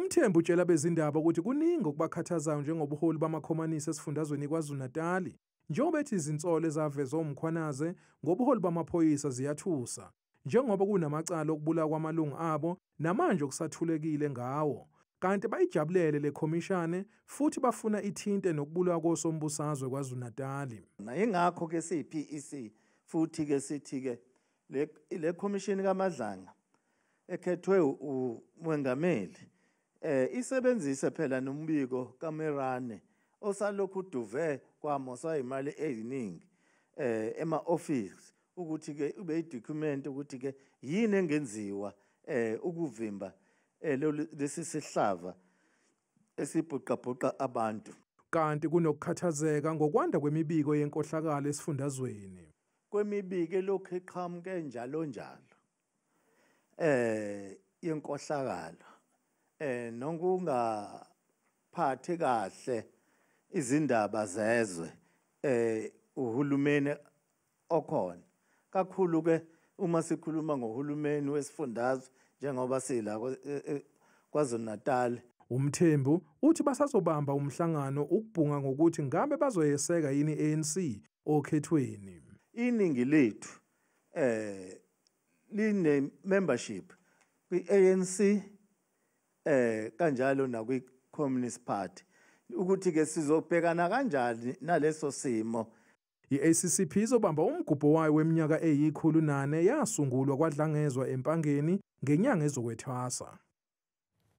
UMthembu utshela bezindaba ukuthi kuningi okubakhathazayo njengobuholi bamakhomanisi esifundazweni KwaZulu-Natal, njengoba ethi izinsolo ezavezwa uMkhwanaze ngobuholi bamaphoyisa ziyathusa, njengoba kunamacala okubulawa kwamalungu abo namanje okusathulekile ngawo. Kanti bayijabulele le khomishane futhi bafuna ithinte nokubulawa kosombusazwe KwaZulu-Natal. Ingakho ke siyi-PEC futhi ke sithi ke le khomishini kaMadlanga ekhethwe uMengameli isebenzise phela nombiko kaMerane osalokhu uduve kwamoswa imali eziningi ema-office ukuthi ke ube i-document ukuthi ke yini engenziwa ukuvimba lesi sihlava esibhuqabhuqa abantu. Kanti kunokukhathazeka ngokwanda kwemibiko yenkohlakalo esifundazweni. Kwemibiko elokhu iqhamuke njalo yenkohlakalo nokungaphathi kahle izindaba zezwe uhulumeni okhona kakhulu ke uma sikhuluma ngohulumeni wesifundazwe njengoba sila KwaZulu-Natal. UMthembu uthi basazobamba umhlangano ukubhunga ngokuthi ngabe bazoyeseka yini ANC okhethweni. Iningi lethu line membership kwi-ANC kanjalo nakwi-Communist Party ukuthi ke sizobhekana kanjani naleso simo. I-ACCP izobamba umgubho wayo weminyaka eyi-104 yasungulwa kwaDlangezwa eMpangeni ngenyanga ezokwethwasa.